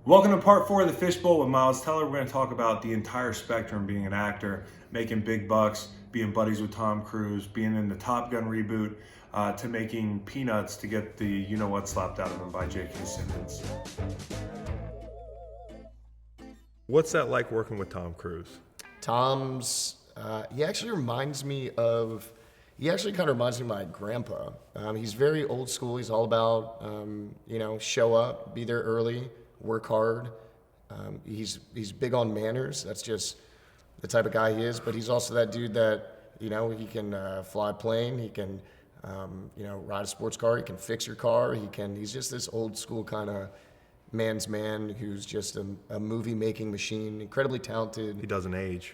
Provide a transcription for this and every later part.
Welcome to part 4 of the Fishbowl with Miles Teller. We're going to talk about the entire spectrum being an actor, making big bucks, being buddies with Tom Cruise, being in the Top Gun reboot, to making peanuts to get the you-know-what slapped out of him by J.K. Simmons. What's that like working with Tom Cruise? Tom's, he actually kind of reminds me of my grandpa. He's very old school. He's all about, show up, be there early, work hard. He's big on manners. That's just the type of guy he is. But he's also that dude that, he can fly a plane. He can, ride a sports car. He can fix your car. He's just this old school kind of man's man who's just a movie-making machine, incredibly talented. He doesn't age.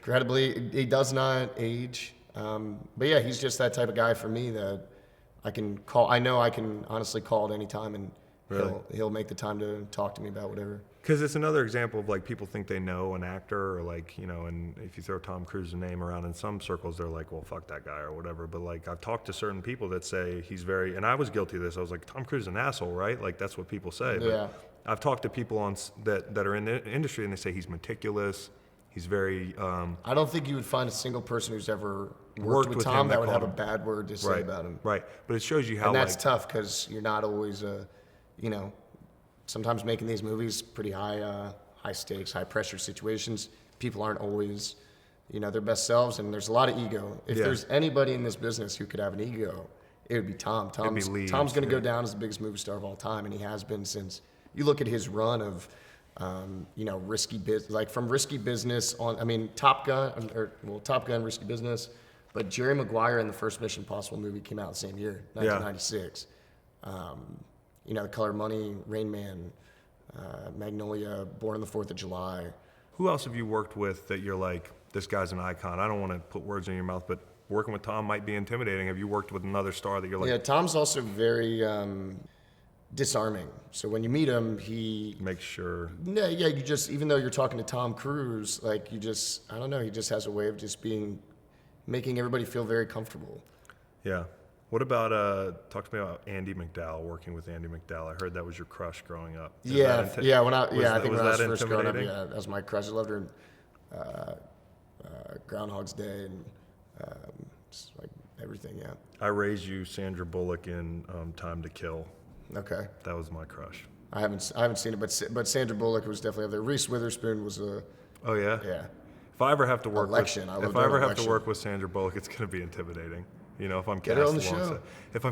He does not age. But yeah, he's just that type of guy for me that I can call. I know I can honestly call at any time, and Really? he'll make the time to talk to me about whatever. Because it's another example of like people think they know an actor or like, and if you throw Tom Cruise's name around in some circles, they're like, well, fuck that guy or whatever. But like I've talked to certain people that say he's very, and I was guilty of this. I was like, Tom Cruise is an asshole, right? Like that's what people say. Yeah. But I've talked to people that are in the industry and they say he's meticulous. He's very. I don't think you would find a single person who's ever worked with Tom that would have a bad word to say about him. Right. But it shows you how. And that's tough because you're not always, sometimes making these movies pretty high stakes, high pressure situations. People aren't always, their best selves, and there's a lot of ego. If there's anybody in this business who could have an ego, it would be Tom. Tom's going to go down as the biggest movie star of all time, and he has been since. You look at his run of, risky business, like from Risky Business Top Gun, Risky Business, but Jerry Maguire in the first Mission Impossible movie came out the same year, 1996. The Color Money, Rain Man, Magnolia, Born on the 4th of July. Who else have you worked with that you're like, this guy's an icon? I don't want to put words in your mouth, but working with Tom might be intimidating. Have you worked with another star that you're like? Yeah, Tom's also very disarming. So when you meet him, he makes sure. Yeah, you just, even though you're talking to Tom Cruise, like I don't know, he just has a way of just making everybody feel very comfortable. Yeah. What about, talk to me about Andy McDowell, working with Andy McDowell. I heard that was your crush growing up. I think when I was first growing up, that was my crush. I loved her in Groundhog's Day and just like everything, yeah. I raised you Sandra Bullock in Time to Kill. Okay. That was my crush. I haven't seen it, but Sandra Bullock was definitely up there. Reese Witherspoon was a. Oh yeah. Yeah. If I ever have to work with Sandra Bullock, it's going to be intimidating. If I'm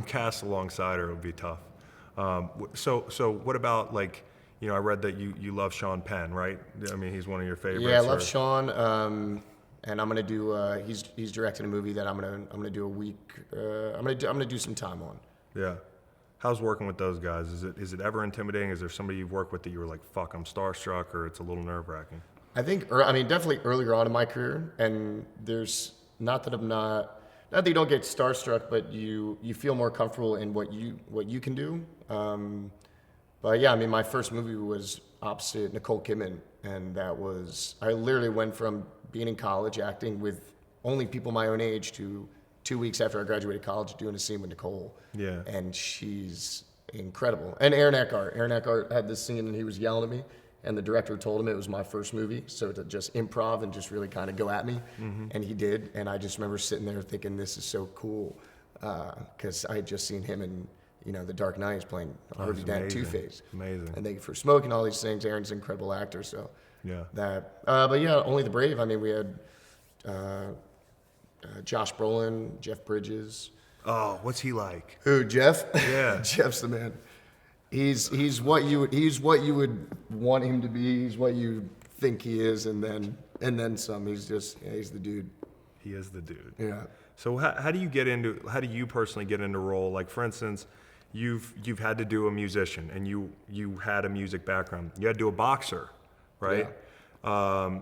cast alongside her, it'll be tough. So what about like, I read that you love Sean Penn, right? I mean, he's one of your favorites. Yeah, I love Sean. And I'm gonna do. He's directing a movie that I'm gonna do a week. I'm gonna do some time on. Yeah. How's working with those guys? Is it ever intimidating? Is there somebody you've worked with that you were like, fuck, I'm starstruck, or it's a little nerve-wracking? I think, definitely earlier on in my career, and there's not that you don't get starstruck, but you feel more comfortable in what you can do. But yeah, my first movie was opposite Nicole Kidman, and I literally went from being in college acting with only people my own age to 2 weeks after I graduated college doing a scene with Nicole. Yeah. And she's incredible. And Aaron Eckhart had this scene and he was yelling at me, and the director told him it was my first movie, so to just improv and just really kind of go at me. Mm-hmm. And he did, and I just remember sitting there thinking, this is so cool, because I had just seen him in, The Dark Knight. He's playing Harvey Dent, Two-Face. Amazing. And Thank You for Smoking, all these things. Aaron's an incredible actor, so yeah. But yeah, Only the Brave. We had Josh Brolin, Jeff Bridges. Oh, what's he like? Who, Jeff? Yeah. Jeff's the man. He's what you would want him to be. He's what you think he is, and then some. He's the dude. He is the dude. Yeah. So how do you personally get into role? Like for instance, you've had to do a musician, and you had a music background. You had to do a boxer, right? Yeah.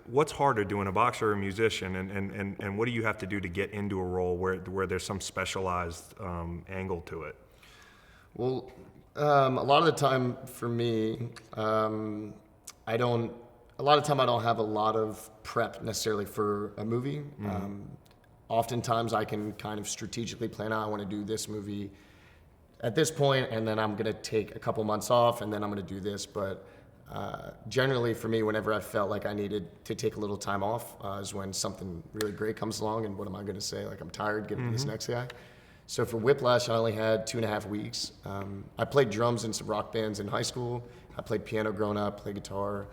What's harder, doing a boxer or a musician, and what do you have to do to get into a role where there's some specialized angle to it? Well, a lot of the time for me, I don't have a lot of prep necessarily for a movie. Mm-hmm. Oftentimes I can kind of strategically plan out, I want to do this movie at this point, and then I'm going to take a couple months off, and then I'm going to do this. But generally for me, whenever I felt like I needed to take a little time off, is when something really great comes along. And what am I going to say? Like, I'm tired, give it to this next guy. So for Whiplash, I only had 2.5 weeks. I played drums in some rock bands in high school. I played piano growing up, played guitar,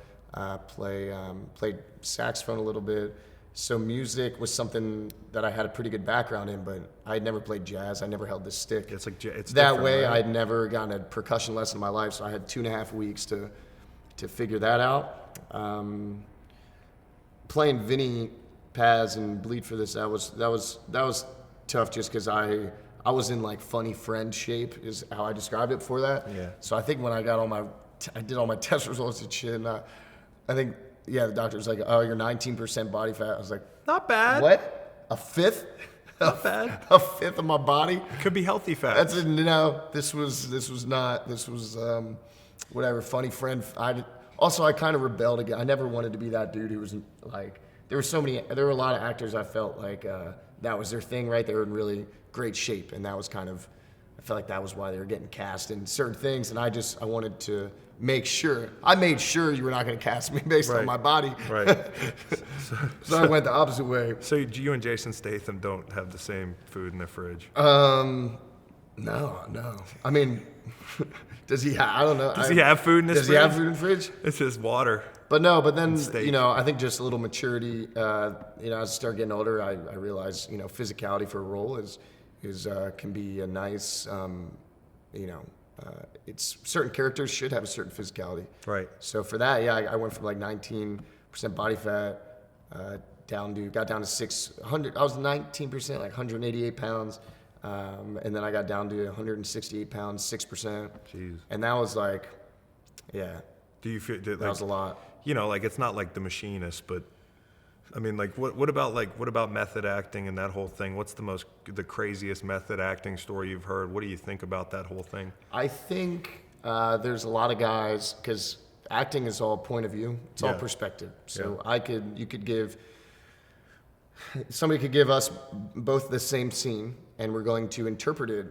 played saxophone a little bit. So music was something that I had a pretty good background in, but I had never played jazz. I never held this stick. It's like it's that way. right? I'd never gotten a percussion lesson in my life, so I had 2.5 weeks to figure that out. Playing Vinny Paz and Bleed for This, that was tough just because I was in like funny friend shape is how I described it for that. Yeah. So I think when I got I did all my test results and shit, and I think, yeah, the doctor was like, oh, you're 19% body fat. I was like, Not bad. what? A fifth? Not bad. A fifth of my body? It could be healthy fat. That's a, no, this was whatever, funny friend. I kind of rebelled again. I never wanted to be that dude who was like, there were a lot of actors I felt like that was their thing, right? They were in really great shape, and that was kind of, I felt like that was why they were getting cast in certain things, and I wanted to make sure. I made sure you were not going to cast me based on my body. Right. So I went the opposite way. So you and Jason Statham don't have the same food in the fridge? No. I mean, does he? I don't know. Does he have food in his fridge? Does he have food in the fridge? It's just water. But then, steak. I think just a little maturity, as I start getting older, I realize, physicality for a role can be a nice, it's certain characters should have a certain physicality. Right. So for that, yeah, I went from like 19% body fat, got down to 600. I was 19%, like 188 pounds. And then I got down to 168 pounds, 6%. Jeez. And that was like, yeah. Do you feel that was a lot? Like it's not like The Machinist, but I mean, like what about method acting and that whole thing? What's the craziest method acting story you've heard? What do you think about that whole thing? I think there's a lot of guys, because acting is all point of view. It's all perspective. So somebody could give us both the same scene, and we're going to interpret it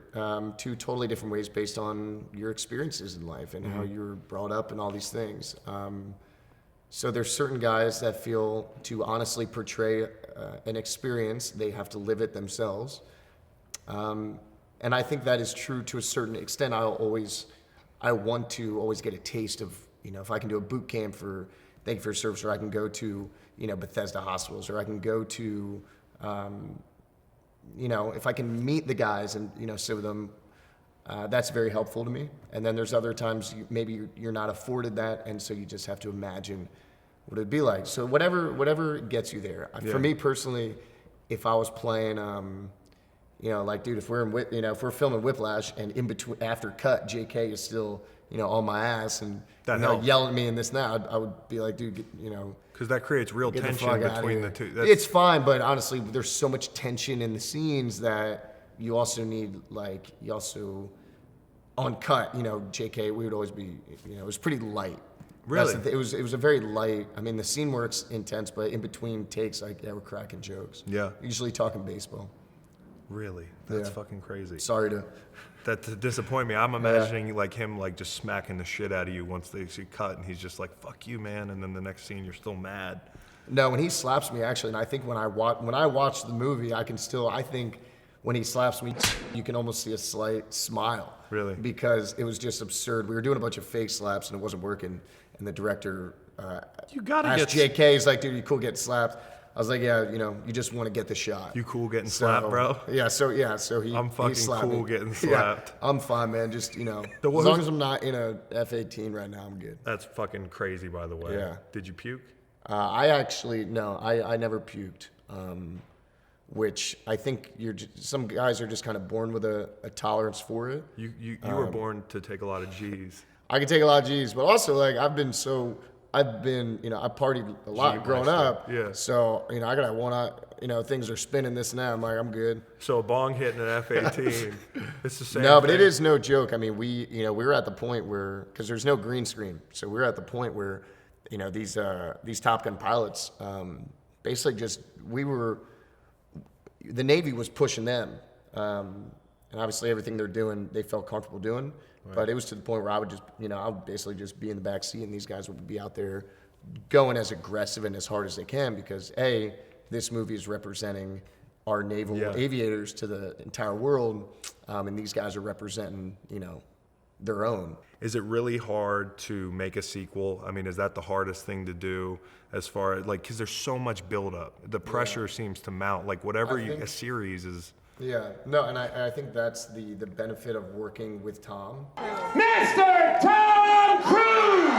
two totally different ways based on your experiences in life and how you were brought up and all these things. So there's certain guys that feel to honestly portray an experience, they have to live it themselves. And I think that is true to a certain extent. I want to always get a taste of, if I can do a boot camp for Thank You for Your Service, or I can go to, Bethesda hospitals, or I can go to, if I can meet the guys and, sit with them, that's very helpful to me. And then there's other times maybe you're not afforded that, and so you just have to imagine what it'd be like. So whatever gets you there. Yeah. For me personally, if I was playing, dude, if we're filming Whiplash and in between after cut, JK is still on my ass and yelling at me and this and that, I would be like, dude, because that creates real tension between the two. It's fine, but honestly, there's so much tension in the scenes that you also need, on cut, JK, we would always be, it was pretty light. Really? It was a very light, the scene works intense, but in between takes, we're cracking jokes. Yeah. Usually talking baseball. Really? That's fucking crazy. Sorry to disappoint me. I'm imagining him just smacking the shit out of you once they see cut, and he's just like, fuck you, man, and then the next scene you're still mad. No, when he slaps me, actually, and I think when I watch the movie, I think when he slaps me, you can almost see a slight smile. Really? Because it was just absurd. We were doing a bunch of fake slaps and it wasn't working, and the director asked JK, he's like, dude, you cool getting slapped? I was like, yeah, you just want to get the shot. You cool getting slapped, bro? So he I'm fucking cool getting slapped. Yeah, I'm fine, man. Just, as long as I'm not in a F-18 right now, I'm good. That's fucking crazy, by the way. Yeah. Did you puke? I never puked. Which I think some guys are just kind of born with a tolerance for it. You were born to take a lot of G's. I can take a lot of G's, but also I partied a lot growing up. Yeah. So, I gotta things are spinning this and that. I'm like, I'm good. So a bong hitting an F-18, it's the same No, but thing. it is no joke. We were at the point where, because there's no green screen. So we were at the point where, these Top Gun pilots, basically the Navy was pushing them. And obviously everything they're doing, they felt comfortable doing. But it was to the point where I would just, I would basically just be in the back seat, and these guys would be out there going as aggressive and as hard as they can because this movie is representing our naval aviators to the entire world, and these guys are representing, their own. Is it really hard to make a sequel? I mean, is that the hardest thing to do as far as because there's so much buildup? The pressure seems to mount. Like a series is. Yeah, no, and I think that's the benefit of working with Tom. Mr. Tom Cruise!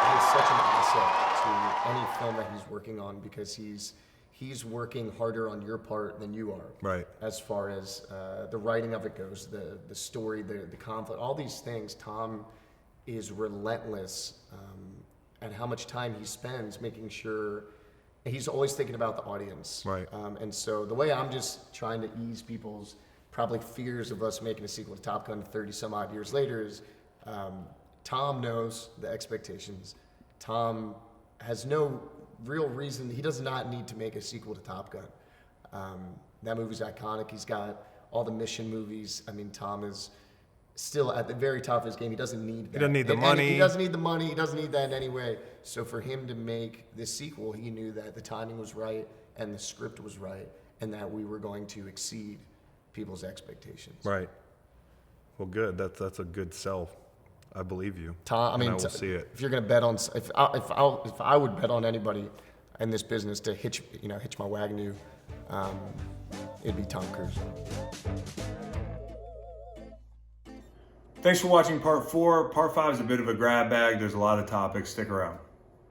He's such an asset to any film that he's working on because he's working harder on your part than you are. Right. As far as the writing of it goes, the story, the conflict, all these things, Tom is relentless at how much time he spends making sure he's always thinking about the audience. Right. And so the way I'm just trying to ease people's probably fears of us making a sequel to Top Gun 30 some odd years later is Tom knows the expectations. Tom has no real reason. He does not need to make a sequel to Top Gun. That movie's iconic. He's got all the mission movies. I mean, Tom is still at the very top of his game. He doesn't need that. He doesn't need the money. He doesn't need the money. He doesn't need that in any way. So for him to make this sequel, he knew that the timing was right and the script was right and that we were going to exceed people's expectations. Right. Well, good. That's a good sell. I believe you. Tom, I mean, I will see it. If you're going to bet on, if I would bet on anybody in this business to hitch my wagon to, it'd be Tom Cruise. Thanks for watching part 4. Part 5 is a bit of a grab bag. There's a lot of topics. Stick around.